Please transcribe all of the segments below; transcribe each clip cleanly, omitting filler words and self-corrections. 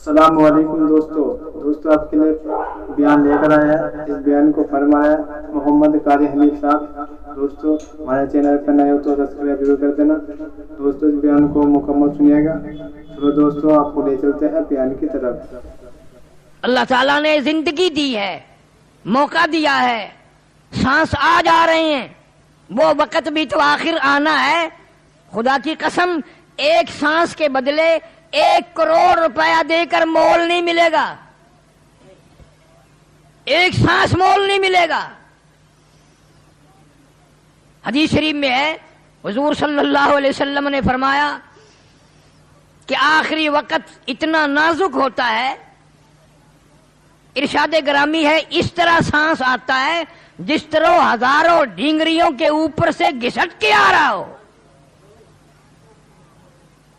السلام علیکم دوستو آپ کے لیے بیان لے کر آیا ہے۔ اس بیان کو فرمایا محمد قاری حنیف صاحب۔ دوستو ہمارے چینل پر نئے ہو تو سبسکرائب ضرور کر دینا۔ دوستو اس بیان کو مکمل سنیے گا۔ چلو دوستو آپ کو لے چلتے ہیں بیان کی طرف۔ اللہ تعالیٰ نے زندگی دی ہے، موقع دیا ہے، سانس آ جا رہے ہیں، وہ وقت بھی تو آخر آنا ہے۔ خدا کی قسم ایک سانس کے بدلے 1 کروڑ روپیہ دے کر مول نہیں ملے گا، ایک سانس مول نہیں ملے گا۔ حدیث شریف میں ہے حضور صلی اللہ علیہ وسلم نے فرمایا کہ آخری وقت اتنا نازک ہوتا ہے، ارشاد گرامی ہے اس طرح سانس آتا ہے جس طرح ہزاروں ڈھینگریوں کے اوپر سے گھسٹ کے آ رہا ہو،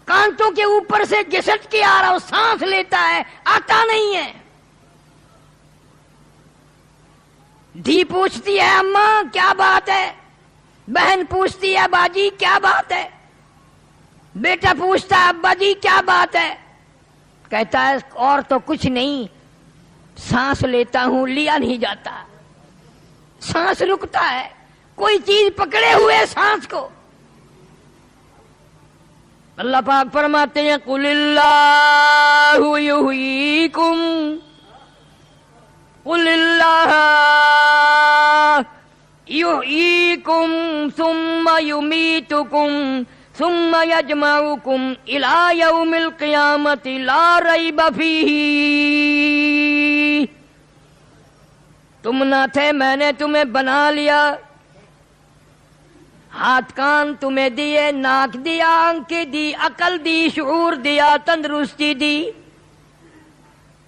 کانٹوں کے اوپر سے گھسٹ کے آ رہا ہو، سانس لیتا ہے آتا نہیں ہے۔ دھی پوچھتی ہے اماں کیا بات ہے، بہن پوچھتی ہے باجی کیا بات ہے، بیٹا پوچھتا ہے ابا جی کیا بات ہے، کہتا ہے اور تو کچھ نہیں، سانس لیتا ہوں لیا نہیں جاتا، سانس رکتا ہے، کوئی چیز پکڑے ہوئے سانس کو۔ اللہ پاک فرماتے ہیں قل اللہ یحییکم، قل اللہ یحییکم ثم یمیتکم ثم یجمعکم الی یوم القیامۃ لا ریب فیہ۔ تم نہ تھے میں نے تمہیں بنا لیا، ہاتھ کان تمہیں دیے، ناک دیا، آنکھیں دی، عقل دی، شعور دیا، تندرستی دی،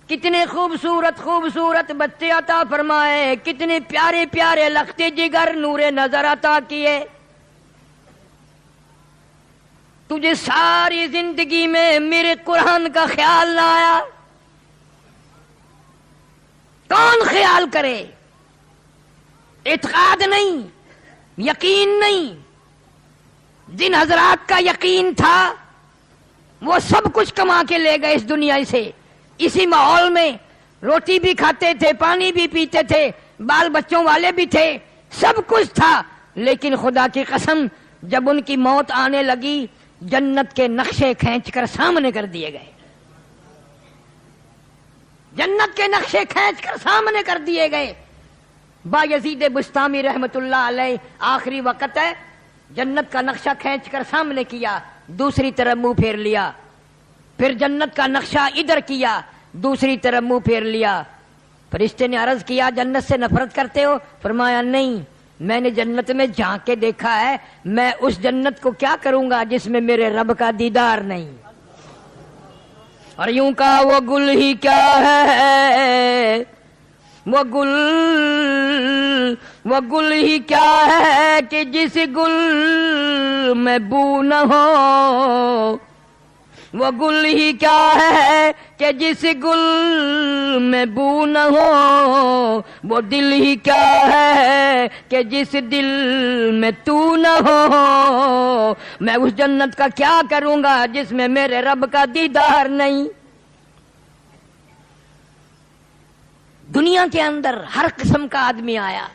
کتنے خوبصورت خوبصورت بچے عطا فرمائے، کتنے پیارے پیارے لختے جگر نور نظر عطا کیے۔ تجھے ساری زندگی میں میرے قرآن کا خیال نہ آیا، کون خیال کرے؟ اعتقاد نہیں، یقین نہیں۔ جن حضرات کا یقین تھا وہ سب کچھ کما کے لے گئے اس دنیا سے، اسی ماحول میں روٹی بھی کھاتے تھے، پانی بھی پیتے تھے، بال بچوں والے بھی تھے، سب کچھ تھا، لیکن خدا کی قسم جب ان کی موت آنے لگی جنت کے نقشے کھینچ کر سامنے کر دیے گئے، جنت کے نقشے کھینچ کر سامنے کر دیے گئے۔ بایزید بستامی رحمت اللہ علیہ آخری وقت ہے، جنت کا نقشہ کھینچ کر سامنے کیا، دوسری طرف منہ پھیر لیا، پھر جنت کا نقشہ ادھر کیا، دوسری طرف منہ پھیر لیا۔ فرشتے نے عرض کیا جنت سے نفرت کرتے ہو؟ فرمایا نہیں، میں نے جنت میں جھانک کے دیکھا ہے، میں اس جنت کو کیا کروں گا جس میں میرے رب کا دیدار نہیں۔ اور یوں کہا وہ گل ہی کیا ہے، وہ گل ہی کیا ہے کہ جس گل میں بو نہ ہو، وہ گل ہی کیا ہے کہ جس گل میں بو نہ ہو، وہ دل ہی کیا ہے کہ جس دل میں تو نہ ہو، میں اس جنت کا کیا کروں گا جس میں میرے رب کا دیدار نہیں۔ دنیا کے اندر ہر قسم کا آدمی آیا،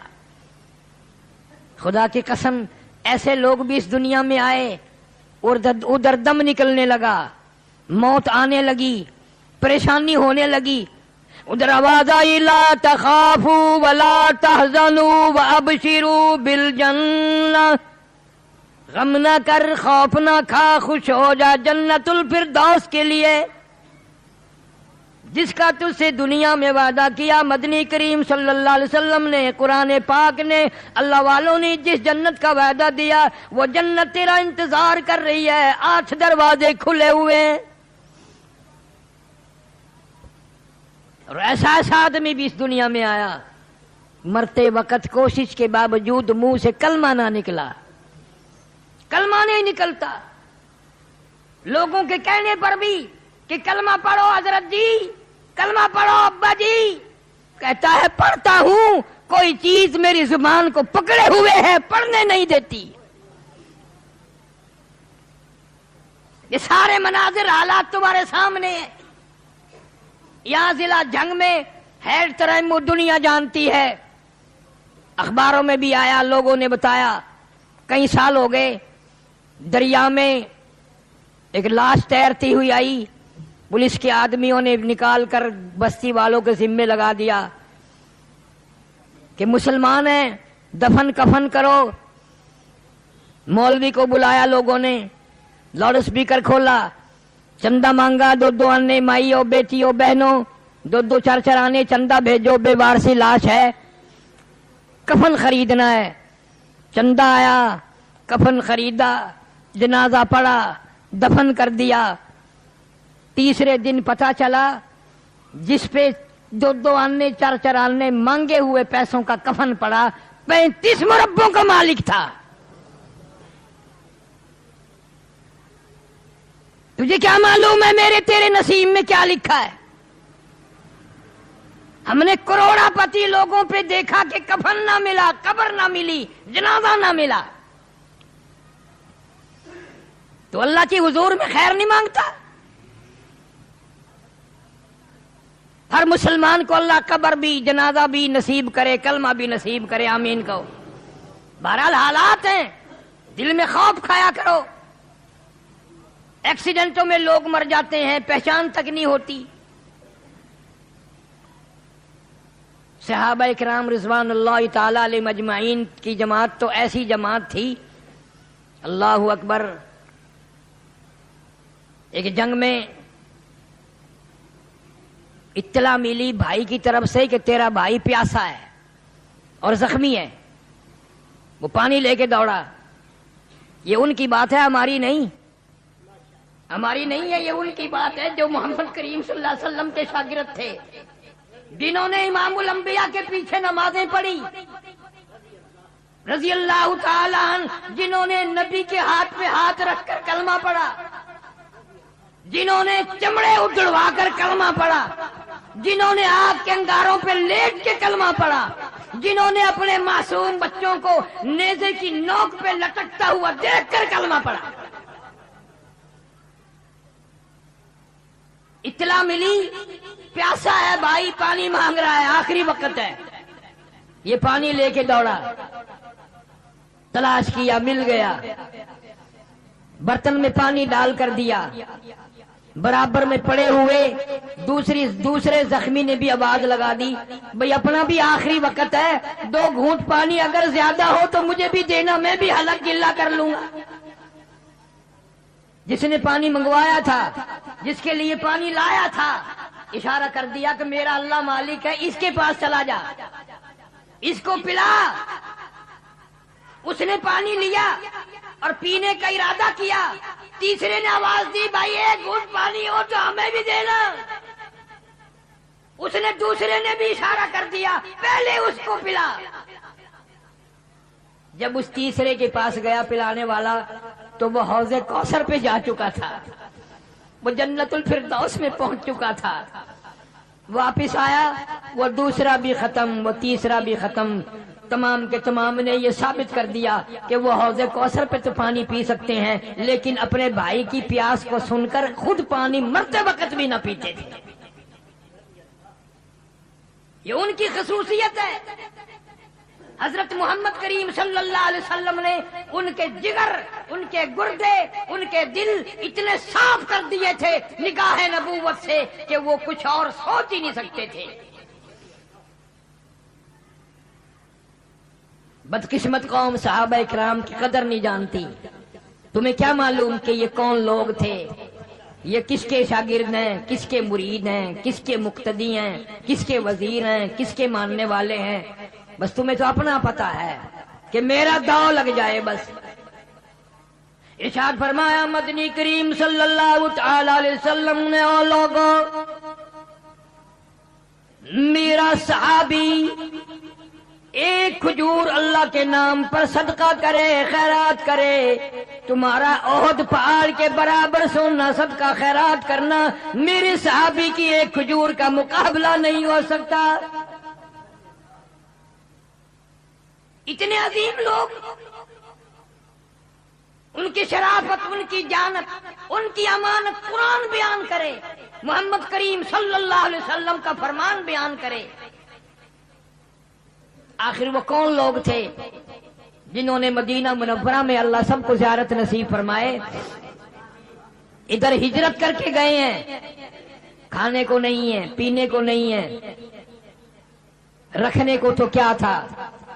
خدا کی قسم ایسے لوگ بھی اس دنیا میں آئے اور ادھر دم نکلنے لگا، موت آنے لگی، پریشانی ہونے لگی، ادھر آواز آئی لا تخافوا ولا تحزنوا وابشروا بالجنہ، غم نہ کر، خوف نہ کھا، خوش ہو جا جنت الفردوس کے لیے جس کا تجھ سے دنیا میں وعدہ کیا۔ مدنی کریم صلی اللہ علیہ وسلم نے، قرآن پاک نے، اللہ والوں نے جس جنت کا وعدہ دیا وہ جنت تیرا انتظار کر رہی ہے، 8 دروازے کھلے ہوئے ہیں۔ اور ایسا آدمی بھی اس دنیا میں آیا، مرتے وقت کوشش کے باوجود منہ سے کلمہ نہ نکلا، کلمہ نہیں نکلتا، لوگوں کے کہنے پر بھی کہ کلمہ پڑھو حضرت جی، کلمہ پڑھو ابا جی، کہتا ہے پڑھتا ہوں، کوئی چیز میری زبان کو پکڑے ہوئے ہے، پڑھنے نہیں دیتی۔ یہ سارے مناظر حالات تمہارے سامنے ہیں، یہاں ضلع جنگ میں ہیڈ ترمیم دنیا جانتی ہے، اخباروں میں بھی آیا، لوگوں نے بتایا، کئی سال ہو گئے، دریا میں ایک لاش تیرتی ہوئی آئی، پولیس کے آدمیوں نے نکال کر بستی والوں کے ذمے لگا دیا کہ مسلمان ہیں، دفن کفن کرو۔ مولوی کو بلایا لوگوں نے، لاؤڈ اسپیکر کھولا، چندہ مانگا، دو آنے مائیوں بیٹیوں بہنوں، دو چار آنے چندہ بھیجو، بے وارسی لاش ہے، کفن خریدنا ہے۔ چندہ آیا، کفن خریدا، جنازہ پڑا، دفن کر دیا۔ تیسرے دن پتہ چلا جس پہ دو آنے چار آنے مانگے ہوئے پیسوں کا کفن پڑا 35 مربوں کا مالک تھا۔ تجھے کیا معلوم ہے میرے تیرے نصیب میں کیا لکھا ہے؟ ہم نے کروڑا پتی لوگوں پہ دیکھا کہ کفن نہ ملا، قبر نہ ملی، جنازہ نہ ملا، تو اللہ کی حضور میں خیر نہیں مانگتا؟ ہر مسلمان کو اللہ قبر بھی، جنازہ بھی نصیب کرے، کلمہ بھی نصیب کرے، آمین کہو۔ بہرحال حالات ہیں، دل میں خوف کھایا کرو۔ ایکسیڈنٹوں میں لوگ مر جاتے ہیں، پہچان تک نہیں ہوتی۔ صحابہ کرام رضوان اللہ تعالی علیہ مجمعین کی جماعت تو ایسی جماعت تھی، اللہ اکبر۔ ایک جنگ میں اطلاع ملی بھائی کی طرف سے کہ تیرا بھائی پیاسا ہے اور زخمی ہے، وہ پانی لے کے دوڑا۔ یہ ان کی بات ہے، ہماری نہیں، ہماری نہیں ہے، یہ ان کی بات ہے جو محمد کریم صلی اللہ علیہ وسلم کے شاگرد تھے، جنہوں نے امام الانبیاء کے پیچھے نمازیں پڑھی، رضی اللہ تعالی عنہ، جنہوں نے نبی کے ہاتھ پہ ہاتھ رکھ کر کلمہ پڑھا، جنہوں نے چمڑے اجڑوا کر کلمہ پڑھا، جنہوں نے آگ کے انگاروں پہ لیٹ کے کلمہ پڑھا، جنہوں نے اپنے معصوم بچوں کو نیزے کی نوک پہ لٹکتا ہوا دیکھ کر کلمہ پڑھا۔ اطلاع ملی پیاسا ہے بھائی، پانی مانگ رہا ہے، آخری وقت ہے، یہ پانی لے کے دوڑا، تلاش کیا، مل گیا، برتن میں پانی ڈال کر دیا، برابر میں پڑے ہوئے دوسرے زخمی نے بھی آواز لگا دی، بھئی اپنا بھی آخری وقت ہے، 2 گھونٹ پانی اگر زیادہ ہو تو مجھے بھی دینا، میں بھی حلق گلا کر لوں گا۔ جس نے پانی منگوایا تھا، جس کے لیے پانی لایا تھا، اشارہ کر دیا کہ میرا اللہ مالک ہے، اس کے پاس چلا جا، اس کو پلا۔ اس نے پانی لیا اور پینے کا ارادہ کیا، تیسرے نے آواز دی، بھائی 1 گھونٹ پانی ہو تو ہمیں بھی دینا۔ اس نے دوسرے نے بھی اشارہ کر دیا، پہلے اس کو پلا۔ جب اس تیسرے کے پاس گیا پلانے والا تو وہ حوض کوثر پہ جا چکا تھا، وہ جنت الفردوس میں پہنچ چکا تھا۔ واپس آیا، وہ دوسرا بھی ختم، وہ تیسرا بھی ختم، تمام کے تمام نے یہ ثابت کر دیا کہ وہ حوض کوثر پہ تو پانی پی سکتے ہیں، لیکن اپنے بھائی کی پیاس کو سن کر خود پانی مرتے وقت بھی نہ پیتے تھے۔ یہ ان کی خصوصیت ہے۔ حضرت محمد کریم صلی اللہ علیہ وسلم نے ان کے جگر، ان کے گردے، ان کے دل اتنے صاف کر دیے تھے نگاہ نبوت سے کہ وہ کچھ اور سوچ ہی نہیں سکتے تھے۔ بدقسمت قوم صحابہ کرام کی قدر نہیں جانتی۔ تمہیں کیا معلوم کہ یہ کون لوگ تھے، یہ کس کے شاگرد ہیں، کس کے مرید ہیں، کس کے مقتدی ہیں، کس کے وزیر ہیں، کس کے ماننے والے ہیں؟ بس تمہیں تو اپنا پتا ہے کہ میرا داؤ لگ جائے بس۔ ارشاد فرمایا مدنی کریم صلی اللہ تعالی علیہ وسلم نے، او لوگوں، میرا صحابی ایک کھجور اللہ کے نام پر صدقہ کرے، خیرات کرے، تمہارا احد پہاڑ کے برابر سونا صدقہ خیرات کرنا میرے صحابی کی ایک کھجور کا مقابلہ نہیں ہو سکتا۔ اتنے عظیم لوگ، ان کی شرافت، ان کی جانت، ان کی امانت قرآن بیان کرے، محمد کریم صلی اللہ علیہ وسلم کا فرمان بیان کرے۔ آخر وہ کون لوگ تھے جنہوں نے مدینہ منورہ میں اللہ سب کو زیارت نصیب فرمائے، ادھر ہجرت کر کے گئے ہیں، کھانے کو نہیں ہے، پینے کو نہیں ہے، رکھنے کو تو کیا تھا،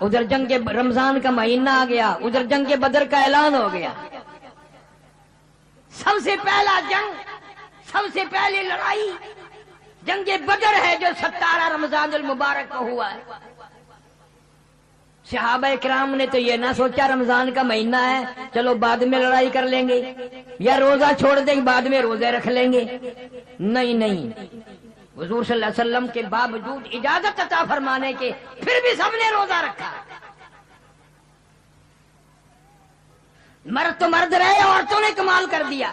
ادھر جنگ رمضان کا مہینہ آ گیا، ادھر جنگ بدر کا اعلان ہو گیا، سب سے پہلا جنگ، سب سے پہلی لڑائی جنگ بدر ہے جو 17 رمضان المبارک کو ہوا ہے۔ صحابہ کرام نے تو یہ نہ سوچا رمضان کا مہینہ ہے چلو بعد میں لڑائی کر لیں گے، یا روزہ چھوڑ دیں گے بعد میں روزے رکھ لیں گے، نہیں نہیں، حضور صلی اللہ علیہ وسلم کے باوجود اجازت عطا فرمانے کے پھر بھی سب نے روزہ رکھا۔ مرد تو مرد رہے، عورتوں نے کمال کر دیا۔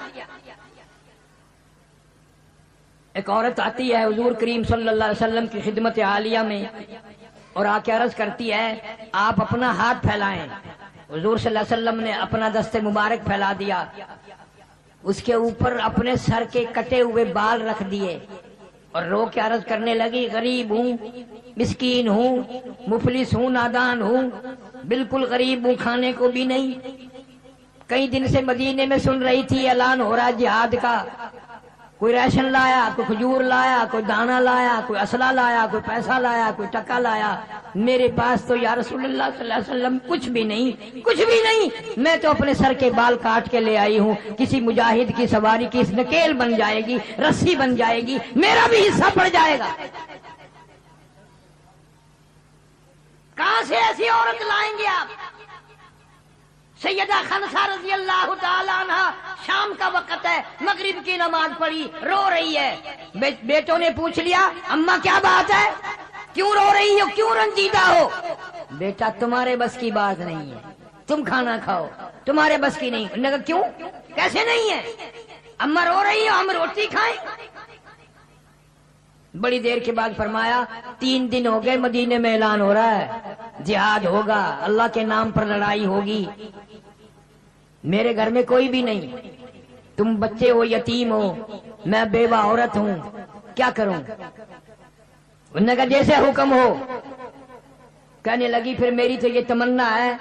ایک عورت آتی ہے حضور کریم صلی اللہ علیہ وسلم کی خدمت عالیہ میں اور آ کے عرض کرتی ہے آپ اپنا ہاتھ پھیلائیں۔ حضور صلی اللہ علیہ وسلم نے اپنا دست مبارک پھیلا دیا، اس کے اوپر اپنے سر کے کٹے ہوئے بال رکھ دیے اور رو کے عرض کرنے لگی غریب ہوں، مسکین ہوں، مفلس ہوں، نادان ہوں، بالکل غریب ہوں، کھانے کو بھی نہیں۔ کئی دن سے مدینے میں سن رہی تھی اعلان ہو رہا جہاد کا، کوئی ریشن لایا، کوئی کھجور لایا، کوئی دانا لایا، کوئی اسلحہ لایا، کوئی پیسہ لایا، کوئی ٹکا لایا، میرے پاس تو یا رسول اللہ صلی اللہ علیہ وسلم کچھ بھی نہیں، کچھ بھی نہیں، میں تو اپنے سر کے بال کاٹ کے لے آئی ہوں، کسی مجاہد کی سواری کی نکیل بن جائے گی، رسی بن جائے گی، میرا بھی حصہ پڑ جائے گا۔ کہاں سے ایسی عورت لائیں گے آپ؟ سیدہ خنسا رضی اللہ تعالی عنہ، شام کا وقت ہے، مغرب کی نماز پڑھی، رو رہی ہے۔ بیٹوں نے پوچھ لیا اماں کیا بات ہے، کیوں رو رہی ہو، کیوں رنجیدہ ہو؟ بیٹا تمہارے بس کی بات نہیں ہے، تم کھانا کھاؤ، تمہارے بس کی نہیں۔ انہوں نے کہا کیوں، کیسے نہیں ہے؟ اماں رو رہی ہو، ہم روٹی کھائیں؟ بڑی دیر کے بعد فرمایا 3 دن ہو گئے مدینے میں اعلان ہو رہا ہے جہاد ہوگا، اللہ کے نام پر لڑائی ہوگی، میرے گھر میں کوئی بھی نہیں، تم بچے ہو، یتیم ہو، میں بیوہ عورت ہوں، کیا کروں؟ انہوں نے کہا جیسے حکم ہو۔ کہنے لگی پھر میری تو یہ تمنا ہے،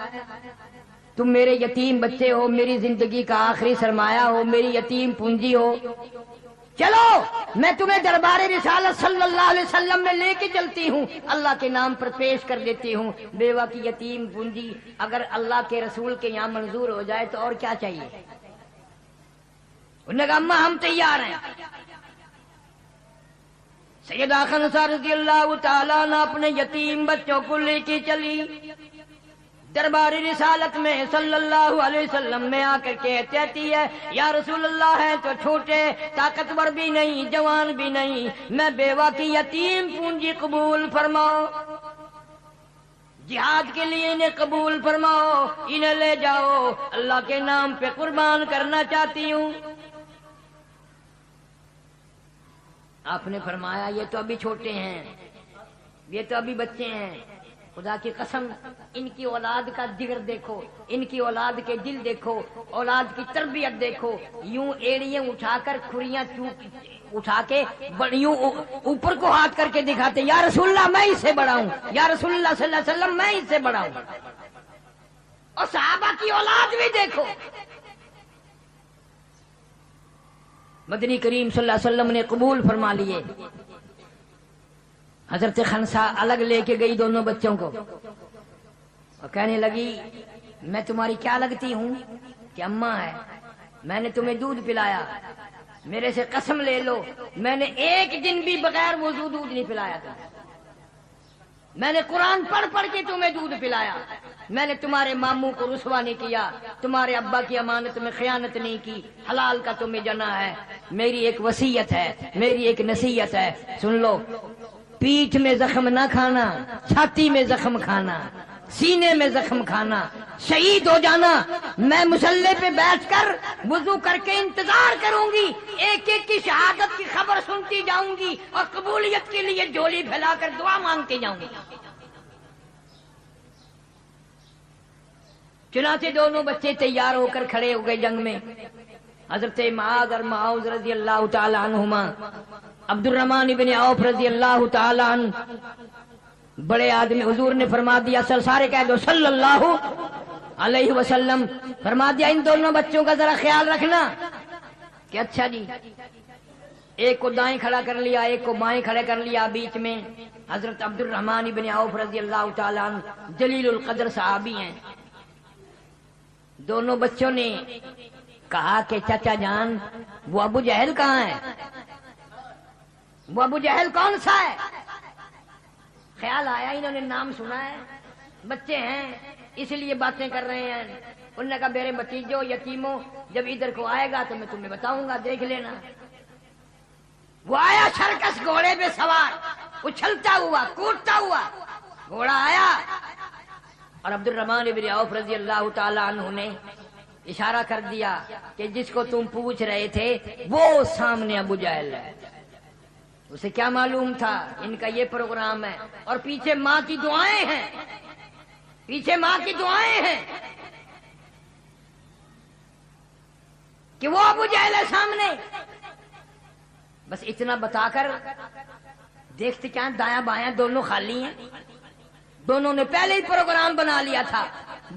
تم میرے یتیم بچے ہو، میری زندگی کا آخری سرمایہ ہو، میری یتیم پونجی ہو، چلو میں تمہیں دربار رسالت صلی اللہ علیہ وسلم میں لے کے چلتی ہوں، اللہ کے نام پر پیش کر دیتی ہوں، بیوہ کی یتیم پونجی اگر اللہ کے رسول کے یہاں منظور ہو جائے تو اور کیا چاہیے؟ انہوں نے کہا اماں ہم تیار ہیں۔ سیدہ خنسا رضی اللہ تعالیٰ نے اپنے یتیم بچوں کو لے کے چلی دربار رسالت میں صلی اللہ علیہ وسلم میں آ کر کے کہتی ہے یا رسول اللہ ہے تو چھوٹے، طاقتور بھی نہیں، جوان بھی نہیں، میں بیوہ کی یتیم پونجی قبول فرماؤ، جہاد کے لیے انہیں قبول فرماؤ، انہیں لے جاؤ، اللہ کے نام پہ قربان کرنا چاہتی ہوں۔ آپ نے فرمایا یہ تو ابھی چھوٹے ہیں، یہ تو ابھی بچے ہیں، خدا کی قسم ان کی اولاد کا جگر دیکھو، ان کی اولاد کے دل دیکھو، اولاد کی تربیت دیکھو، یوں ایڑیاں اٹھا کر کھریاں اٹھا کے یوں اوپر کو ہاتھ کر کے دکھاتے یا رسول اللہ میں اس سے بڑا ہوں، یا رسول اللہ صلی اللہ علیہ وسلم میں اس سے بڑا ہوں۔ اور صحابہ کی اولاد بھی دیکھو، مدنی کریم صلی اللہ علیہ وسلم نے قبول فرما لیے۔ حضرت خنسا الگ لے کے گئی دونوں بچوں کو اور کہنے لگی میں تمہاری کیا لگتی ہوں کہ اماں ہے، میں نے تمہیں دودھ پلایا، میرے سے قسم لے لو میں نے ایک دن بھی بغیر وضو دودھ نہیں پلایا تھا، میں نے قرآن پڑھ پڑھ کے تمہیں دودھ پلایا، میں نے تمہارے ماموں کو رسوا نہیں کیا، تمہارے ابا کی امانت میں خیانت نہیں کی، حلال کا تمہیں جنا ہے، میری ایک وصیت ہے، میری ایک نصیحت ہے، سن لو، پیٹھ میں زخم نہ کھانا، چھاتی میں زخم کھانا، سینے میں زخم کھانا، شہید ہو جانا، میں مسلح پہ بیٹھ کر وضو کر کے انتظار کروں گی، ایک ایک کی شہادت کی خبر سنتی جاؤں گی اور قبولیت کے لیے جھولی پھیلا کر دعا مانگتے جاؤں گی۔ چنانچہ دونوں بچے تیار ہو کر کھڑے ہو گئے جنگ میں. حضرت معاذ اور معاذ رضی اللہ تعالی عنہما، عبد الرحمن ابن عوف رضی اللہ تعالی عنہ بڑے آدمی، حضور نے فرما دیا، سارے کہہ دو صلی اللہ علیہ وسلم، فرما دیا ان دونوں بچوں کا ذرا خیال رکھنا. کہ اچھا جی. ایک کو دائیں کھڑا کر لیا، ایک کو بائیں کھڑا کر لیا، بیچ میں حضرت عبد الرحمن ابن عوف رضی اللہ تعالی عنہ جلیل القدر صحابی ہیں. دونوں بچوں نے کہا کہ چچا جان وہ ابو جہل کہاں ہے؟ وہ ابو جہل کون سا ہے؟ خیال آیا انہوں نے نام سنا ہے، بچے ہیں اس لیے باتیں کر رہے ہیں. انہوں نے کہا میرے بھتیجوں یتیموں جب ادھر کو آئے گا تو میں تمہیں بتاؤں گا، دیکھ لینا. وہ آیا سرکس گھوڑے پہ سوار، اچھلتا ہوا کودتا ہوا گھوڑا آیا، اور عبد الرحمن ابن عوف رضی اللہ تعالی عنہ نے اشارہ کر دیا کہ جس کو تم پوچھ رہے تھے وہ سامنے ابو جہل ہے. اسے کیا معلوم تھا ان کا یہ پروگرام ہے، اور پیچھے ماں کی دعائیں ہیں، پیچھے ماں کی دعائیں ہیں کہ وہ ابو جہل ہے سامنے. بس اتنا بتا کر دیکھتے کیا دایاں بایاں دونوں خالی ہیں. دونوں نے پہلے ہی پروگرام بنا لیا تھا،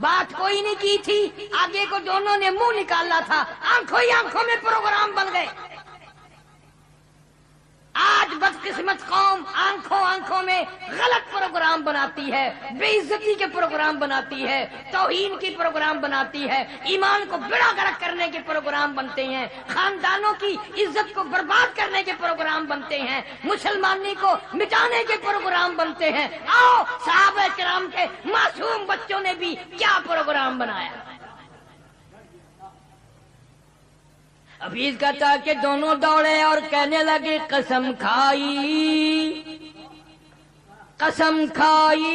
بات کوئی نہیں کی تھی، آگے کو دونوں نے منہ نکالا تھا، آنکھوں ہی آنکھوں میں پروگرام بن گئے. آج بدقسمت قوم آنکھوں آنکھوں میں غلط پروگرام بناتی ہے، بے عزتی کے پروگرام بناتی ہے، توہین کی پروگرام بناتی ہے، ایمان کو بڑا غرق کرنے کے پروگرام بنتے ہیں، خاندانوں کی عزت کو برباد کرنے کے پروگرام بنتے ہیں، مسلمانی کو مٹانے کے پروگرام بنتے ہیں. آؤ صحابہ کرام کے معصوم بچوں نے بھی کیا پروگرام بنایا. حفیظ کہتا کہ دونوں دوڑے اور کہنے لگے قسم کھائی، قسم کھائی،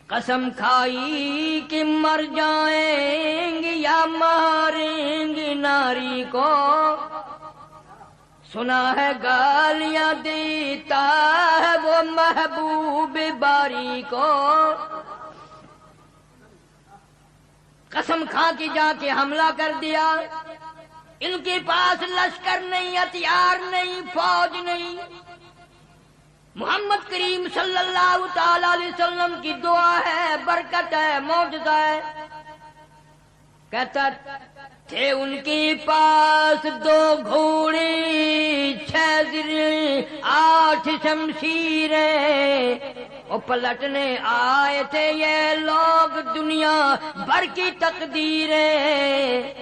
قسم کھائی کہ مر جائیں گے یا ماریں گے ناری کو. سنا ہے گالیاں دیتا ہے وہ محبوب باری کو. قسم کھا کے جا کے حملہ کر دیا. ان کے پاس لشکر نہیں، ہتھیار نہیں، فوج نہیں. محمد کریم صلی اللہ تعالی علیہ وسلم کی دعا ہے، برکت ہے، معجزہ ہے. کہتا تھے ان کے پاس 2 گھوڑے 6 زریں 8 شمشیریں، وہ پلٹنے آئے تھے یہ لوگ دنیا بھر کی تقدیریں.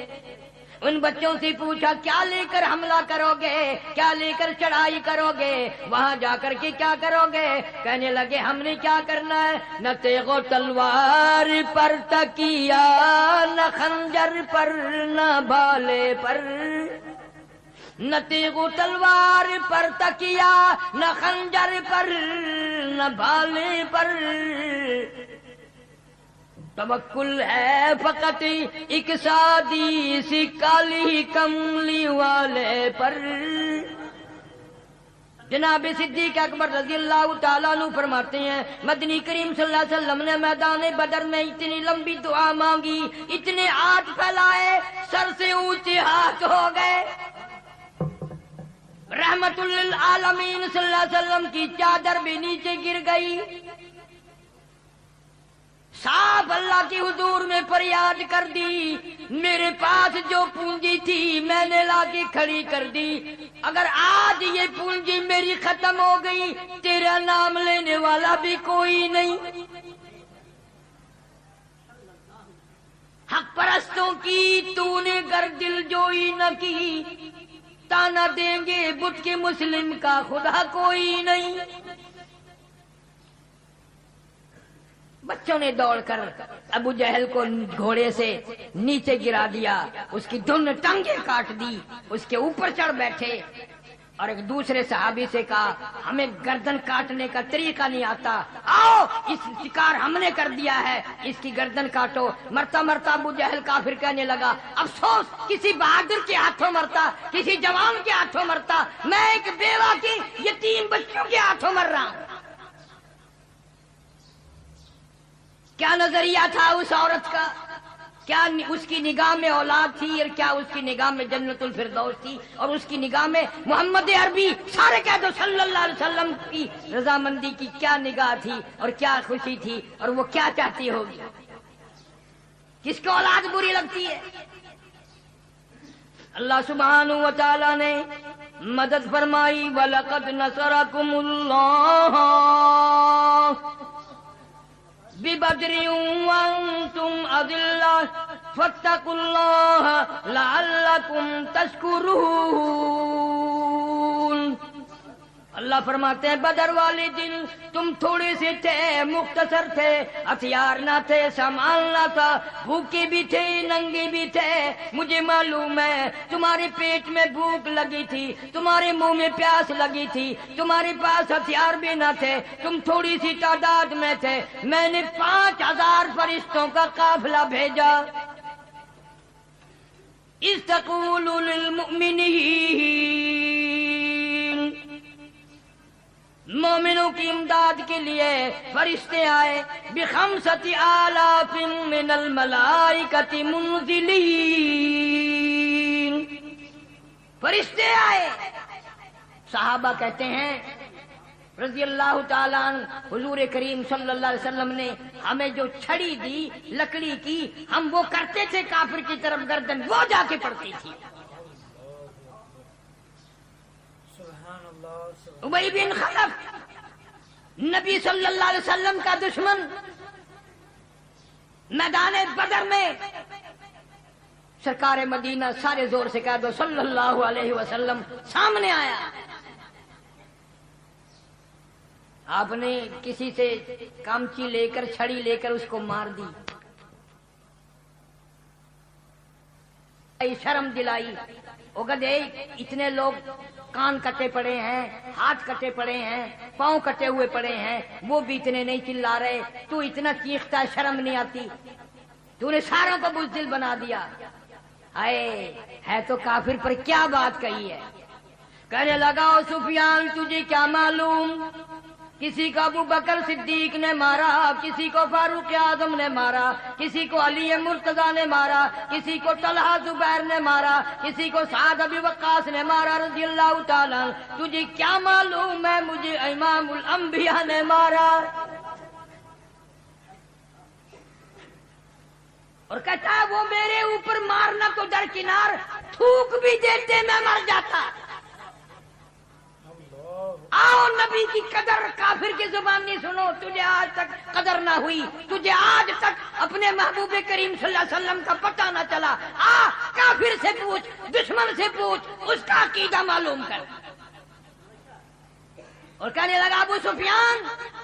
ان بچوں سے پوچھا کیا لے کر حملہ کرو گے، کیا لے کر چڑھائی کرو گے، وہاں جا کر کے کیا کرو گے؟ کہنے لگے ہم نے کیا کرنا ہے، نہ تیغ و تلوار پر تکیا، نہ خنجر پر نہ بھالے پر. نہ تیغ و تلوار پر تکیا، نہ خنجر پر نہ بھالے پر. توکل ہے فقط ایک سادی سی کالی کملی والے پر. جناب صدیق اکبر رضی اللہ تعالیٰ عنہ فرماتے ہیں مدنی کریم صلی اللہ علیہ وسلم نے میدان بدر میں اتنی لمبی دعا مانگی، اتنے ہاتھ پھیلائے، سر سے اونچے ہاتھ ہو گئے. رحمت للعالمین صلی اللہ علیہ وسلم کی چادر بھی نیچے گر گئی. صاحب اللہ کی حضور میں فریاد کر دی، میرے پاس جو پونجی تھی میں نے لا کے کھڑی کر دی. اگر آج یہ پونجی میری ختم ہو گئی، تیرا نام لینے والا بھی کوئی نہیں. حق پرستوں کی تو نے گر دل جوئی نہ کی، تانا دیں گے بت کے مسلم کا خدا کوئی نہیں. بچوں نے دوڑ کر ابو جہل کو گھوڑے سے نیچے گرا دیا، اس کی دونوں ٹانگیں کاٹ دی، اس کے اوپر چڑھ بیٹھے اور ایک دوسرے صحابی سے کہا ہمیں گردن کاٹنے کا طریقہ نہیں آتا، آؤ اس شکار ہم نے کر دیا ہے، اس کی گردن کاٹو. مرتا مرتا ابو جہل کافر کہنے لگا افسوس کسی بہادر کے ہاتھوں مرتا، کسی جوان کے ہاتھوں مرتا، میں ایک بیوہ کی یتیم بچوں کے ہاتھوں مر رہا ہوں. کیا نظریہ تھا اس عورت کا، کیا اس کی نگاہ میں اولاد تھی، اور کیا اس کی نگاہ میں جنت الفردوس تھی، اور اس کی نگاہ میں محمد عربی سارے کہہ دو صلی اللہ علیہ وسلم کی رضامندی کی کیا نگاہ تھی اور کیا خوشی تھی، اور وہ کیا چاہتی ہوگی؟ کس کو اولاد بری لگتی ہے؟ اللہ سبحانہ و تعالی نے مدد فرمائی، وَلَقَدْ نَصَرَكُمُ اللَّهُ بِبَدْرٍ وَأَنْتُمْ أَذِلَّةٌ فَاتَّقُوا اللَّهَ لَعَلَّكُمْ تَشْكُرُونَ۔ اللہ فرماتے ہیں بدر والے دن تم تھوڑے سے تھے، مختصر تھے، ہتھیار نہ تھے، سامان نہ تھا، بھوکے بھی تھے، ننگے بھی تھے۔ مجھے معلوم ہے تمہارے پیٹ میں بھوک لگی تھی، تمہارے منہ میں پیاس لگی تھی، تمہارے پاس ہتھیار بھی نہ تھے، تم تھوڑی سی تعداد میں تھے، میں نے 5000 فرشتوں کا قافلہ بھیجا۔ اذ تقول للمؤمنین، مومنوں کی امداد کے لیے فرشتے آئے، بخمسۃ آلاف من الملائکۃ منزلین، فرشتے آئے۔ صحابہ کہتے ہیں رضی اللہ تعالیٰ عنہ، حضور کریم صلی اللہ علیہ وسلم نے ہمیں جو چھڑی دی لکڑی کی، ہم وہ کرتے تھے کافر کی طرف گردن، وہ جا کے پڑتی تھی۔ ابی بن خلف نبی صلی اللہ علیہ وسلم کا دشمن، میدان بدر میں سرکار مدینہ سارے زور سے کہہ دو صلی اللہ علیہ وسلم سامنے آیا۔ آپ نے کسی سے کامچی لے کر چھڑی لے کر اس کو مار دی، شرم دلائی۔ وہ گدھے اتنے لوگ کان کٹے پڑے ہیں، ہاتھ کٹے پڑے ہیں، پاؤں کٹے ہوئے پڑے ہیں، وہ بھی اتنے نہیں چلا رہے، تو اتنا چیختا، شرم نہیں آتی؟ تو نے ساروں کو بزدل بنا دیا۔ ہے تو کافر پر کیا بات کہی ہے؟ کہنے لگا او سفیان تجھے کیا معلوم، کسی کو ابو بکر صدیق نے مارا، کسی کو فاروق اعظم نے مارا، کسی کو علی مرتضی نے مارا، کسی کو طلحہ زبیر نے مارا، کسی کو سعد ابی وقاص نے مارا رضی اللہ تعالیٰ۔ تجھے کیا معلوم ہے مجھے امام الانبیاء نے مارا؟ اور کہتا ہے وہ میرے اوپر مارنا تو درکنار، تھوک بھی دیتے میں مر جاتا۔ آؤ نبی کی قدر کافر کی زبانی سنو، تجھے آج تک قدر نہ ہوئی، تجھے آج تک اپنے محبوب کریم صلی اللہ علیہ وسلم کا پتہ نہ چلا۔ کافر سے پوچھ، دشمن سے پوچھ، اس کا عقیدہ معلوم کر۔ اور کہنے لگا ابو سفیان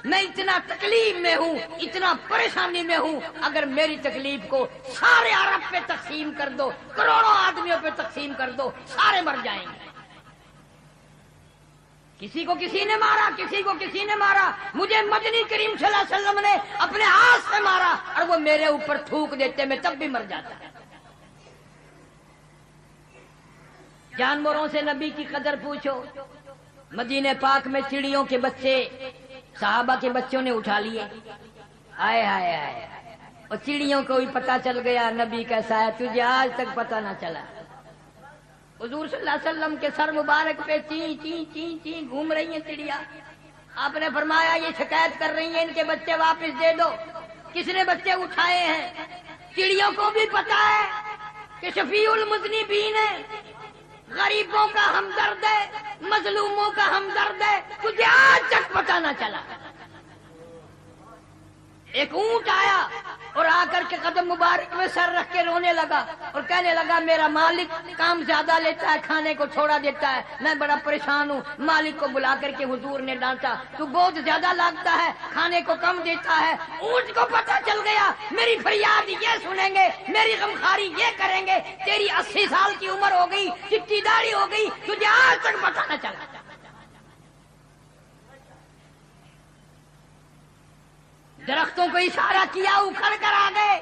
میں اتنا تکلیف میں ہوں، اتنا پریشانی میں ہوں، اگر میری تکلیف کو سارے عرب پہ تقسیم کر دو، کروڑوں آدمیوں پہ تقسیم کر دو، سارے مر جائیں گے۔ کسی کو کسی نے مارا، کسی کو کسی نے مارا، مجھے مدنی کریم صلی اللہ علیہ وسلم نے اپنے ہاتھ سے مارا، اور وہ میرے اوپر تھوک دیتے میں تب بھی مر جاتا۔ جانوروں سے نبی کی قدر پوچھو۔ مدینہ پاک میں چڑیوں کے بچے صحابہ کے بچوں نے اٹھا لیے۔ آئے آئے آئے، اور چڑیوں کو بھی پتا چل گیا نبی کیسا ہے، تجھے آج تک پتا نہ چلا۔ حضور صلی اللہ علیہ وسلم کے سر مبارک پہ چین چین چین چین گھوم رہی ہیں چڑیا۔ آپ نے فرمایا یہ شکایت کر رہی ہیں ان کے بچے واپس دے دو۔ کس نے بچے اٹھائے ہیں؟ چڑیوں کو بھی پتا ہے کہ شفیع المذنبین ہے، غریبوں کا ہمدرد ہے، مظلوموں کا ہمدرد ہے، تجھے آج تک پتا نہ چلا۔ ایک اونٹ آیا اور آ کر کے قدم مبارک میں سر رکھ کے رونے لگا اور کہنے لگا میرا مالک کام زیادہ لیتا ہے، کھانے کو چھوڑا دیتا ہے، میں بڑا پریشان ہوں۔ مالک کو بلا کر کے حضور نے ڈانٹا، تو بہت زیادہ لگتا ہے، کھانے کو کم دیتا ہے۔ اونٹ کو پتا چل گیا میری فریاد یہ سنیں گے، میری غمخواری یہ کریں گے، تیری 80 سال کی عمر ہو گئی، چٹی داڑھی ہو گئی، تجھے آج تک پتا نہ چلا۔ درختوں کو اشارہ کیا اکھڑ کر آ گئے،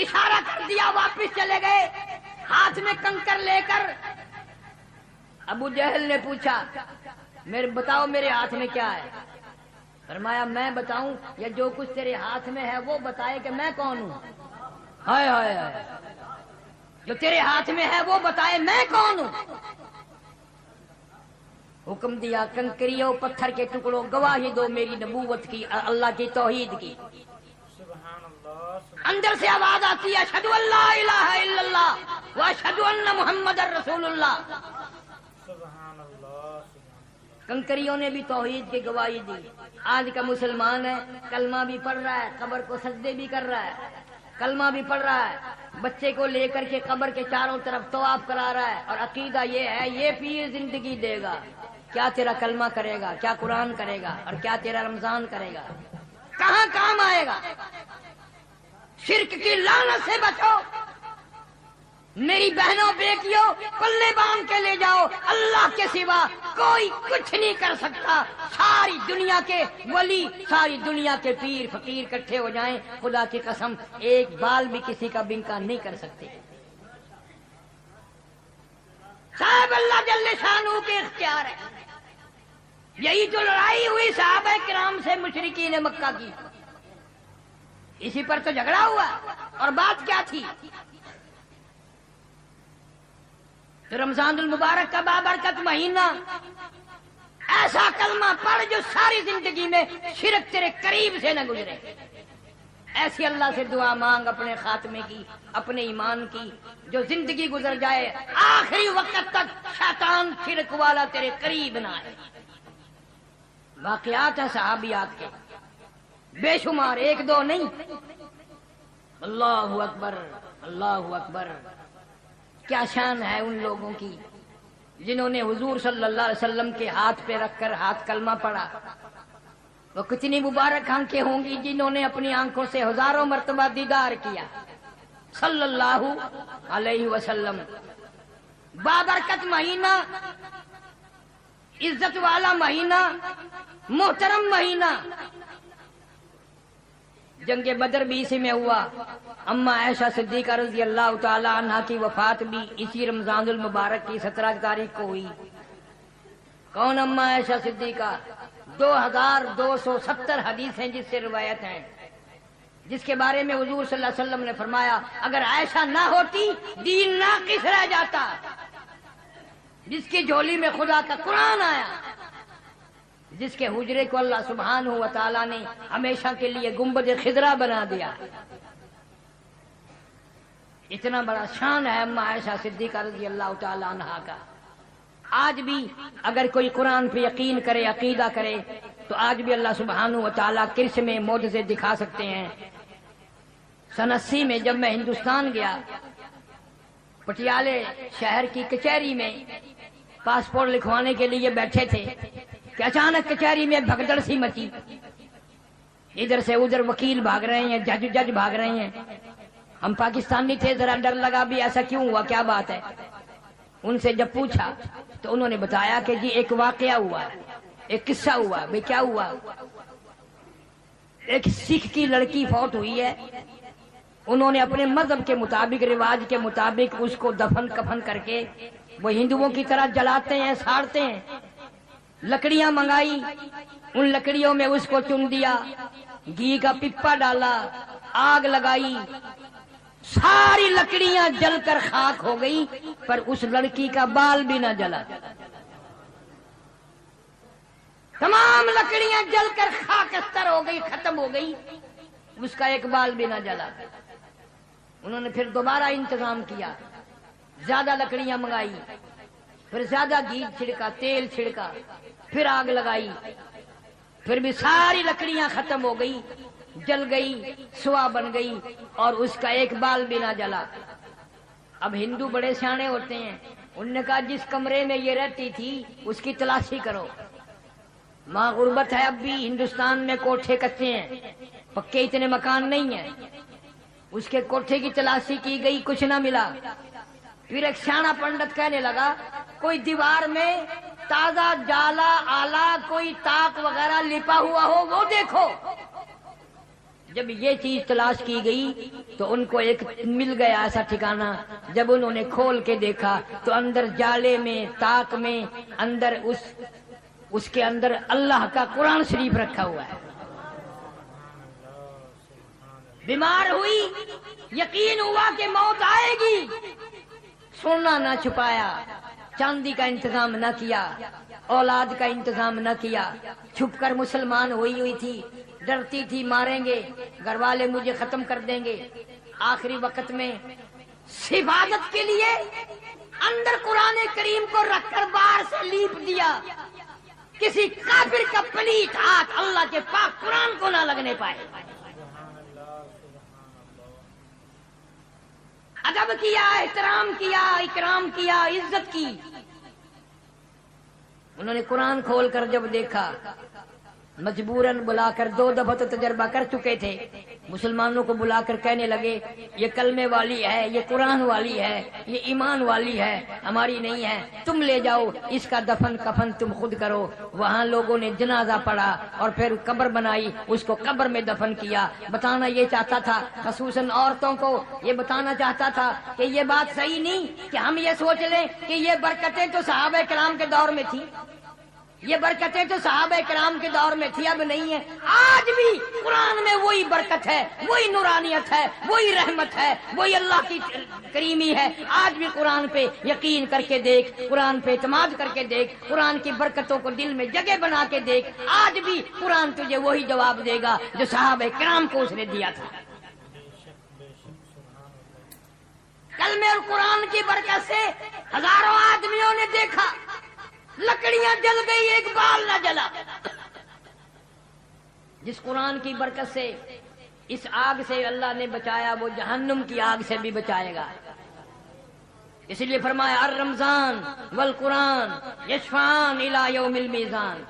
اشارہ کر دیا واپس چلے گئے، ہاتھ میں کنکر لے کر۔ ابو جہل نے پوچھا بتاؤ میرے ہاتھ میں کیا ہے؟ فرمایا میں بتاؤں یا جو کچھ تیرے ہاتھ میں ہے وہ بتائے کہ میں کون ہوں؟ ہائے ہائے ہائے، جو تیرے ہاتھ میں ہے وہ بتائے میں کون ہوں؟ حکم دیا کنکریوں پتھر کے ٹکڑوں گواہی دو میری نبوت کی، اللہ کی توحید کی۔ اندر سے آواز آتی ہے اشہدو ان لا الہ الا اللہ واشہدو ان محمد رسول اللہ۔ کنکریوں نے بھی توحید کی گواہی دی۔ آج کا مسلمان ہے، کلمہ بھی پڑھ رہا ہے، قبر کو سجدے بھی کر رہا ہے، کلمہ بھی پڑھ رہا ہے، بچے کو لے کر کے قبر کے چاروں طرف طواف کرا رہا ہے، اور عقیدہ یہ ہے یہ پیر زندگی دے گا۔ کیا تیرا کلمہ کرے گا، کیا قرآن کرے گا، اور کیا تیرا رمضان کرے گا؟ کہاں کام آئے گا؟ شرک کی لعنت سے بچو میری بہنوں بیٹیوں، کلے باندھ کے لے جاؤ، اللہ کے سوا کوئی کچھ نہیں کر سکتا۔ ساری دنیا کے ولی، ساری دنیا کے پیر فقیر اکٹھے ہو جائیں، خدا کی قسم ایک بال بھی کسی کا بنکا نہیں کر سکتے۔ صاحب اللہ جل شانہ کے اختیار ہے۔ یہی جو لڑائی ہوئی صحابہ کرام سے مشرکین مکہ کی، اسی پر تو جھگڑا ہوا۔ اور بات کیا تھی؟ تو رمضان المبارک کا بابرکت مہینہ، ایسا کلمہ پڑھ جو ساری زندگی میں شرک تیرے قریب سے نہ گزرے۔ ایسی اللہ سے دعا مانگ اپنے خاتمے کی، اپنے ایمان کی، جو زندگی گزر جائے آخری وقت تک شیطان شرک والا تیرے قریب نہ آئے۔ واقعات ہیں صحابیات کے بے شمار، ایک دو نہیں۔ اللہ اکبر، اللہ اکبر، کیا شان ہے ان لوگوں کی جنہوں نے حضور صلی اللہ علیہ وسلم کے ہاتھ پہ رکھ کر ہاتھ کلمہ پڑھا۔ وہ کتنی مبارک آنکھیں ہوں گی جنہوں نے اپنی آنکھوں سے ہزاروں مرتبہ دیدار کیا صلی اللہ علیہ وسلم۔ بابرکت مہینہ، عزت والا مہینہ، محترم مہینہ۔ جنگ بدر بھی اسی میں ہوا۔ اما عائشہ صدیقہ رضی اللہ تعالی عنہا کی وفات بھی اسی رمضان المبارک کی 17 تاریخ کو ہوئی۔ کون اما عائشہ صدیقہ؟ 2270 حدیث ہیں جس سے روایت ہیں، جس کے بارے میں حضور صلی اللہ علیہ وسلم نے فرمایا اگر عائشہ نہ ہوتی دین ناقص رہ جاتا۔ جس کی جھولی میں خدا کا قرآن آیا، جس کے حجرے کو اللہ سبحانہ و تعالی نے ہمیشہ کے لیے گنبد خضرا بنا دیا۔ اتنا بڑا شان ہے اما عائشہ صدیقہ رضی اللہ تعالی عنہا کا۔ آج بھی اگر کوئی قرآن پہ یقین کرے، عقیدہ کرے، تو آج بھی اللہ سبحانہ و تعالی کرس میں معجزے دکھا سکتے ہیں۔ سن 80 میں جب میں ہندوستان گیا، پٹیالے شہر کی کچہری میں پاسپورٹ لکھوانے کے لیے بیٹھے تھے کہ اچانک کچہری میں بھگدڑ سی مچی۔ ادھر سے ادھر وکیل بھاگ رہے ہیں، جج بھاگ رہے ہیں۔ ہم پاکستانی تھے، ذرا ڈر لگا بھی ایسا کیوں ہوا، کیا بات ہے؟ ان سے جب پوچھا تو انہوں نے بتایا کہ جی ایک واقعہ ہوا، ایک قصہ ہوا۔ بھئی کیا ہوا؟ ایک سکھ کی لڑکی فوت ہوئی ہے، انہوں نے اپنے مذہب کے مطابق، رواج کے مطابق اس کو دفن کفن کر کے وہ ہندوؤں کی طرح جلاتے ہیں، ساڑتے ہیں۔ لکڑیاں منگائی، ان لکڑیوں میں اس کو چن دیا، گھی کا پپا ڈالا، آگ لگائی، ساری لکڑیاں جل کر خاک ہو گئی، پر اس لڑکی کا بال بھی نہ جلا۔ تمام لکڑیاں جل کر خاکستر ہو گئی، ختم ہو گئی، اس کا ایک بال بھی نہ جلا۔ انہوں نے پھر دوبارہ انتظام کیا، زیادہ لکڑیاں منگائی، پھر زیادہ گھی چھڑکا، تیل چھڑکا، پھر آگ لگائی، پھر بھی ساری لکڑیاں ختم ہو گئی، جل گئی، سوا بن گئی، اور اس کا ایک بال بھی نہ جلا۔ اب ہندو بڑے سیانے ہوتے ہیں، انہوں نے کہا جس کمرے میں یہ رہتی تھی اس کی تلاشی کرو۔ ماں غربت ہے، اب بھی ہندوستان میں کوٹھے کچے ہیں، پکے اتنے مکان نہیں ہیں۔ اس کے کوٹھے کی تلاشی کی گئی، کچھ نہ ملا۔ پھر ایک سیانا پنڈت کہنے لگا کوئی دیوار میں تازہ جالا آلہ، کوئی تاک وغیرہ لپا ہوا ہو وہ دیکھو۔ جب یہ چیز تلاش کی گئی تو ان کو ایک مل گیا ایسا ٹھکانہ۔ جب انہوں نے کھول کے دیکھا تو اندر جالے میں، تاک میں، اندر اس اس کے اندر اللہ کا قرآن شریف رکھا ہوا ہے. بیمار ہوئی, یقین ہوا کہ موت آئے گی, سونا نہ چھپایا, چاندی کا انتظام نہ کیا, اولاد کا انتظام نہ کیا, چھپ کر مسلمان ہوئی تھی, ڈرتی تھی ماریں گے, گھر والے مجھے ختم کر دیں گے. آخری وقت میں حفاظت کے لیے اندر قرآن کریم کو رکھ کر باہر سے لیپ دیا, کسی کافر کا پلیت ہاتھ اللہ کے پاک قرآن کو نہ لگنے پائے. ادب کیا, احترام کیا, اکرام کیا, عزت کی. انہوں نے قرآن کھول کر جب دیکھا, مجبوراً بلا کر 2 دفعہ تو تجربہ کر چکے تھے, مسلمانوں کو بلا کر کہنے لگے یہ کلمے والی ہے, یہ قرآن والی ہے, یہ ایمان والی ہے, ہماری نہیں ہے, تم لے جاؤ, اس کا دفن کفن تم خود کرو. وہاں لوگوں نے جنازہ پڑھا اور پھر قبر بنائی, اس کو قبر میں دفن کیا. بتانا یہ چاہتا تھا, خصوصاً عورتوں کو یہ بتانا چاہتا تھا کہ یہ بات صحیح نہیں کہ ہم یہ سوچ لیں کہ یہ برکتیں تو صحابہ کرام کے دور میں تھی, یہ برکتیں تو صحابہ کرام کے دور میں تھی, اب نہیں ہے. آج بھی قرآن میں وہی برکت ہے, وہی نورانیت ہے, وہی رحمت ہے, وہی اللہ کی کریمی ہے. آج بھی قرآن پہ یقین کر کے دیکھ, قرآن پہ اعتماد کر کے دیکھ, قرآن کی برکتوں کو دل میں جگہ بنا کے دیکھ. آج بھی قرآن تجھے وہی جواب دے گا جو صحابہ کرام کو اس نے دیا تھا. کلمے اور قرآن کی برکت سے ہزاروں آدمیوں نے دیکھا لکڑیاں جل گئی, ایک بال نہ جلا. جس قرآن کی برکت سے اس آگ سے اللہ نے بچایا, وہ جہنم کی آگ سے بھی بچائے گا. اس لیے فرمایا الرمضان والقرآن یشفعان الی یوم المیزان,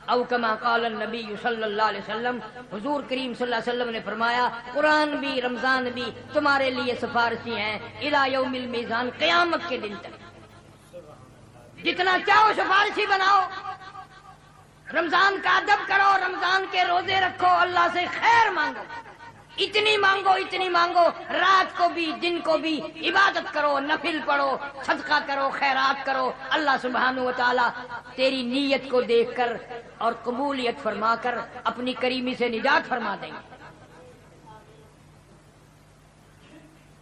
او کما قال النبی صلی اللہ علیہ وسلم. حضور کریم صلی اللہ علیہ وسلم نے فرمایا قرآن بھی رمضان بھی تمہارے لیے سفارشی ہیں الی یوم المیزان, قیامت کے دن تک. جتنا چاہو سفارشی بناؤ, رمضان کا ادب کرو, رمضان کے روزے رکھو, اللہ سے خیر مانگو, اتنی مانگو اتنی مانگو, رات کو بھی دن کو بھی عبادت کرو, نفل پڑھو, صدقہ کرو, خیرات کرو. اللہ سبحانہ و تعالی تیری نیت کو دیکھ کر اور قبولیت فرما کر اپنی کریمی سے نجات فرما دیں گے.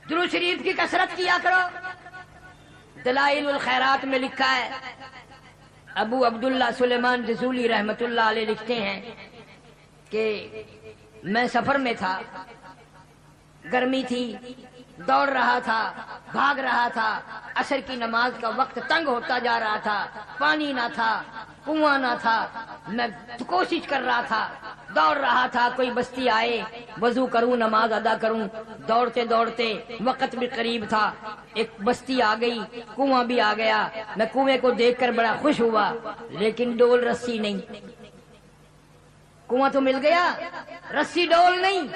درود شریف کی کثرت کیا کرو. دلائل الخیرات میں لکھا ہے, ابو عبداللہ سلیمان جزولی رحمت اللہ علیہ لکھتے ہیں کہ میں سفر میں تھا, گرمی تھی, دوڑ رہا تھا, بھاگ رہا تھا, عصر کی نماز کا وقت تنگ ہوتا جا رہا تھا, پانی نہ تھا, کنواں نہ تھا, میں کوشش کر رہا تھا, دوڑ رہا تھا, کوئی بستی آئے, وضو کروں, نماز ادا کروں. دوڑتے دوڑتے وقت بھی قریب تھا, ایک بستی آ گئی, کنواں بھی آ گیا. میں کنویں کو دیکھ کر بڑا خوش ہوا, لیکن ڈول رسی نہیں. کنواں تو مل گیا, رسی ڈول نہیں,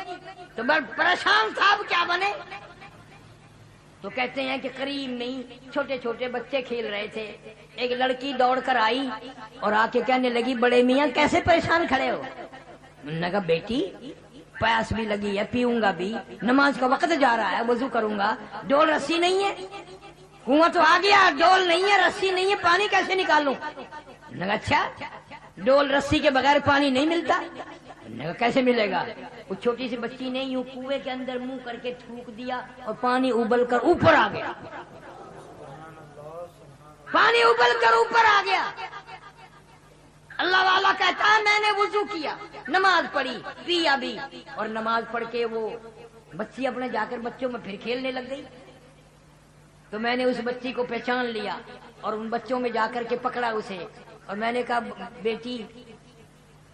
تو بڑا پریشان تھا, اب کیا بنے. تو کہتے ہیں کہ قریب نہیں چھوٹے چھوٹے بچے کھیل رہے تھے, ایک لڑکی دوڑ کر آئی اور آ کے کہنے لگی بڑے میاں کیسے پریشان کھڑے ہو. میں نے کہا بیٹی پیاس بھی لگی ہے, پیوں گا بھی, نماز کا وقت جا رہا ہے, وضو کروں گا, ڈول رسی نہیں ہے, کنواں تو آ گیا, ڈول نہیں ہے, رسی نہیں ہے, پانی کیسے نکالوں. میں نے کہا اچھا ڈول رسی کے بغیر پانی نہیں ملتا. میں نے کہا کیسے ملے گا. وہ چھوٹی سی بچی نے یوں کنویں کے اندر منہ کر کے تھوک دیا اور پانی ابل کر اوپر آ گیا, پانی ابل کر اوپر آ گیا. اللہ والا کہتا ہے میں نے وضو کیا, نماز پڑھی, پیا بھی, اور نماز پڑھ کے وہ بچی اپنے جا کر بچوں میں پھر کھیلنے لگ گئی. تو میں نے اس بچی کو پہچان لیا اور ان بچوں میں جا کر کے پکڑا اسے, اور میں نے کہا بیٹی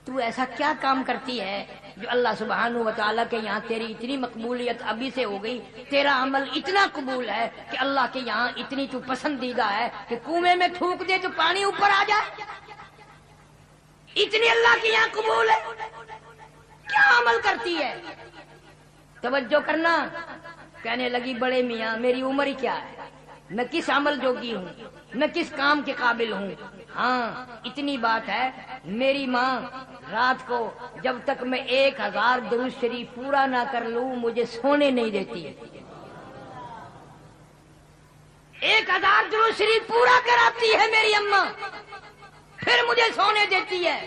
تو ایسا کیا کام کرتی ہے جو اللہ سبحانہ و تعالیٰ کے یہاں تیری اتنی مقبولیت ابھی سے ہو گئی, تیرا عمل اتنا قبول ہے کہ اللہ کے یہاں اتنی تو پسندیدہ ہے کہ کنویں میں تھوک دے تو پانی اوپر آ جائے, اتنی اللہ کے یہاں قبول ہے, کیا عمل کرتی ہے. توجہ کرنا. کہنے لگی بڑے میاں میری عمر ہی کیا ہے, میں کس عمل جوگی ہوں, میں کس کام کے قابل ہوں. ہاں اتنی بات ہے, میری ماں رات کو جب تک میں 1000 درود شریف پورا نہ کر لوں مجھے سونے نہیں دیتی. 1000 درود شریف پورا کراتی ہے میری اماں, پھر مجھے سونے دیتی ہے۔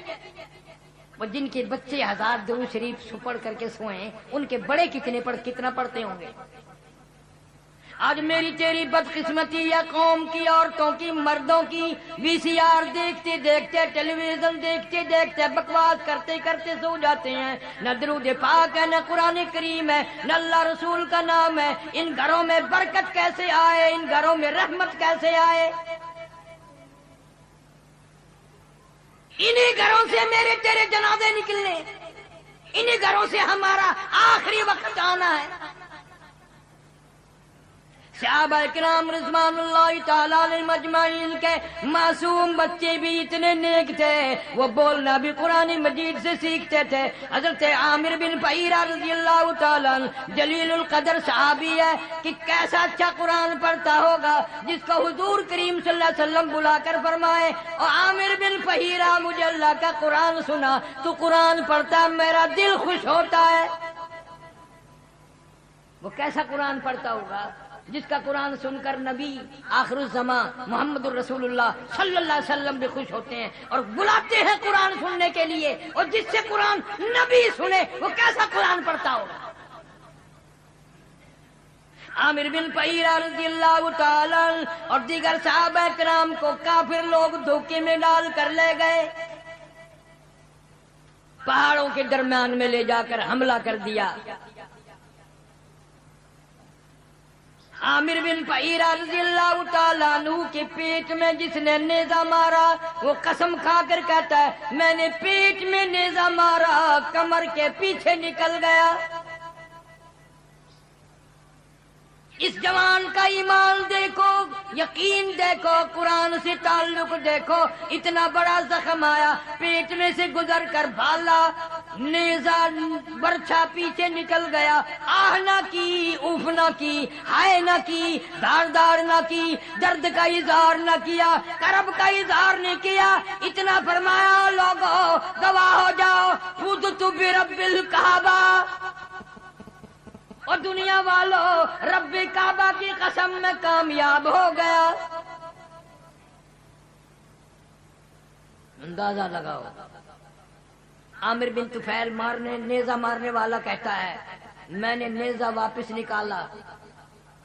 وہ جن کے بچے 1000 درود شریف پڑھ کر کے سوئیں، ان کے بڑے کتنا پڑھتے ہوں گے؟ آج میری تیری بدقسمتی یا قوم کی عورتوں کی، مردوں کی VCR دیکھتے دیکھتے، ٹیلی ویژن دیکھتے دیکھتے بکواس کرتے کرتے سو جاتے ہیں۔ نہ درود پاک ہے، نہ قرآن کریم ہے، نہ اللہ رسول کا نام ہے۔ ان گھروں میں برکت کیسے آئے؟ ان گھروں میں رحمت کیسے آئے؟ انہی گھروں سے میرے تیرے جنازے نکلنے، انہی گھروں سے ہمارا آخری وقت آنا ہے۔ صحابہ کرام رضوان اللہ تعالیٰ علیہم مجمعین کے معصوم بچے بھی اتنے نیک تھے، وہ بولنا بھی قرآن مجید سے سیکھتے تھے۔ حضرت عامر بن فہیرہ رضی اللہ تعالیٰ عنہ جلیل القدر صحابی ہے کہ کیسا اچھا قرآن پڑھتا ہوگا، جس کو حضور کریم صلی اللہ علیہ وسلم بلا کر فرمائے، اور عامر بن فہیرہ مجھے اللہ کا قرآن سنا، تو قرآن پڑھتا میرا دل خوش ہوتا ہے۔ وہ کیسا قرآن پڑھتا ہوگا جس کا قرآن سن کر نبی آخر الزمان محمد الرسول اللہ صلی اللہ علیہ وسلم بھی خوش ہوتے ہیں اور بلاتے ہیں قرآن سننے کے لیے، اور جس سے قرآن نبی سنے وہ کیسا قرآن پڑھتا ہوگا۔ عامر بن فہیرہ رضی اللہ تعالیٰ اور دیگر صحابہ کرام کو کافر لوگ دھوکے میں ڈال کر لے گئے، پہاڑوں کے درمیان میں لے جا کر حملہ کر دیا۔ عامر بن فہیرہ رضی اللہ تعالیٰ عنہ کے پیٹ میں جس نے نیزہ مارا، وہ قسم کھا کر کہتا ہے میں نے پیٹ میں نیزہ مارا، کمر کے پیچھے نکل گیا۔ اس جوان کا ایمان دیکھو، یقین دیکھو، قرآن سے تعلق دیکھو، اتنا بڑا زخم آیا، پیٹ میں سے گزر کر بھالا، نیزہ برچھا پیچھے نکل گیا، آہ نہ کی، اوف نہ کی، ہائے نہ کی، دار دار نہ کی، درد کا اظہار نہ کیا، کرب کا اظہار نہیں کیا، اتنا فرمایا لوگو گواہ ہو جاؤ، فزت برب الکعبہ، اور دنیا والوں رب کعبہ کی قسم میں کامیاب ہو گیا۔ اندازہ لگاؤ، عامر بن طفیل نیزہ مارنے والا کہتا ہے میں نے نیزہ واپس نکالا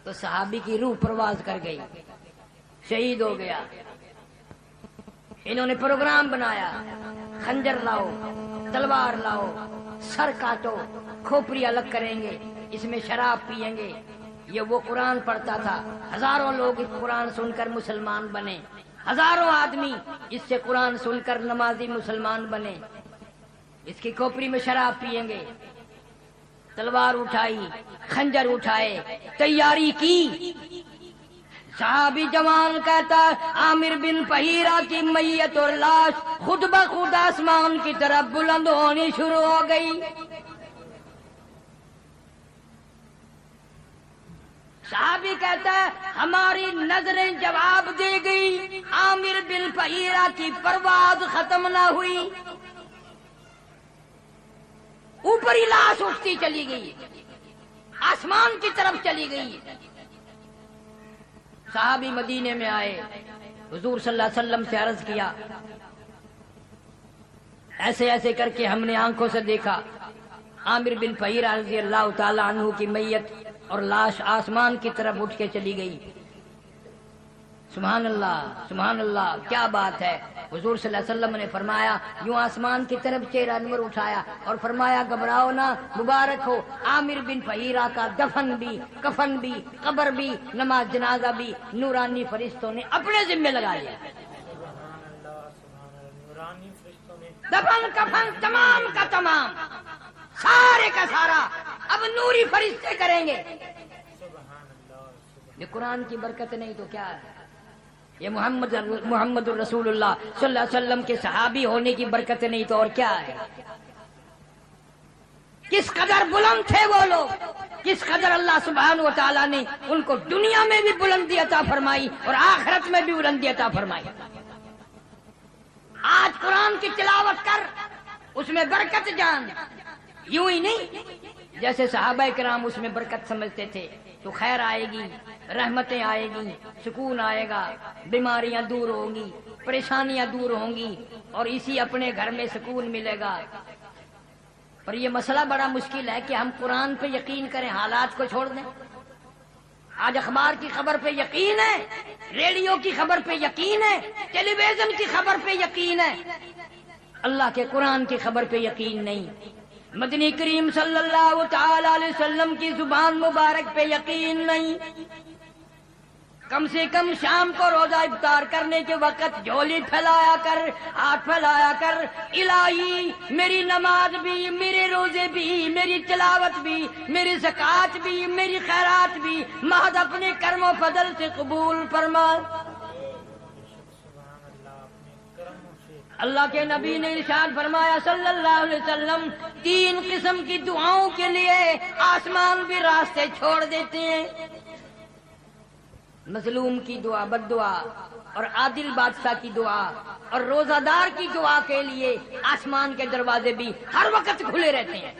تو صحابی کی روح پرواز کر گئی، شہید ہو گیا۔ انہوں نے پروگرام بنایا، خنجر لاؤ، تلوار لاؤ، سر کاٹو، کھوپڑی الگ کریں گے، اس میں شراب پیئیں گے۔ یہ وہ قرآن پڑھتا تھا، ہزاروں لوگ اس قرآن سن کر مسلمان بنے، ہزاروں آدمی اس سے قرآن سن کر نمازی مسلمان بنے۔ اس کی کھوپڑی میں شراب پیئیں گے، تلوار اٹھائی، خنجر اٹھائے، تیاری کی۔ صحابی جوان کہتا عامر بن فہیرہ کی میت اور لاش خود بخود آسمان کی طرف بلند ہونی شروع ہو گئی۔ صحابی کہتا ہے ہماری نظریں جواب دے گئی، عامر بن فہیرہ کی پرواز ختم نہ ہوئی، اوپر ہی لاش اٹھتی چلی گئی، آسمان کی طرف چلی گئی۔ صحابی مدینے میں آئے، حضور صلی اللہ علیہ وسلم سے عرض کیا ایسے ایسے کر کے ہم نے آنکھوں سے دیکھا عامر بن فہیرہ رضی اللہ تعالی عنہ کی میت اور لاش آسمان کی طرف اٹھ کے چلی گئی۔ سبحان اللہ، سبحان اللہ، کیا بات ہے۔ حضور صلی اللہ علیہ وسلم نے فرمایا، یوں آسمان کی طرف چہرہ انور اٹھایا اور فرمایا گھبراؤ نہ، مبارک ہو، عامر بن فہیرہ کا دفن بھی، کفن بھی، قبر بھی، نماز جنازہ بھی نورانی فرشتوں نے اپنے ذمہ لگا لیا۔ دفن کفن تمام کا تمام، سارے کا سارا اب نوری فرشتے کریں گے۔ یہ قرآن کی برکت نہیں تو کیا ہے؟ یہ محمد الرسول اللہ صلی اللہ علیہ وسلم کے صحابی ہونے کی برکت نہیں تو اور کیا ہے؟ کس قدر بلند تھے وہ لوگ، کس قدر اللہ سبحانہ و تعالیٰ نے ان کو دنیا میں بھی بلندی عطا فرمائی اور آخرت میں بھی بلندی عطا فرمائی۔ آج قرآن کی تلاوت کر، اس میں برکت جان، یوں ہی نہیں جیسے صحابہ کرام اس میں برکت سمجھتے تھے تو خیر آئے گی، رحمتیں آئے گی، سکون آئے گا، بیماریاں دور ہوں گی، پریشانیاں دور ہوں گی اور اسی اپنے گھر میں سکون ملے گا۔ پر یہ مسئلہ بڑا مشکل ہے کہ ہم قرآن پہ یقین کریں، حالات کو چھوڑ دیں۔ آج اخبار کی خبر پہ یقین ہے، ریڈیو کی خبر پہ یقین ہے، ٹیلی ویژن کی خبر پہ یقین ہے، اللہ کے قرآن کی خبر پہ یقین نہیں، مدنی کریم صلی اللہ تعالی علیہ وسلم کی زبان مبارک پہ یقین نہیں۔ کم سے کم شام کو روزہ افطار کرنے کے وقت جھولی پھیلایا کر، ہاتھ پھیلایا کر، الہی میری نماز بھی، میرے روزے بھی، میری تلاوت بھی، میری زکوٰۃ بھی، میری خیرات بھی محض اپنے کرم و فضل سے قبول فرما۔ اللہ کے نبی نے ارشاد فرمایا صلی اللہ علیہ وسلم، 3 قسم کی دعاؤں کے لیے آسمان بھی راستے چھوڑ دیتے ہیں، مظلوم کی دعا، بد دعا، اور عادل بادشاہ کی دعا، اور روزہ دار کی دعا کے لیے آسمان کے دروازے بھی ہر وقت کھلے رہتے ہیں۔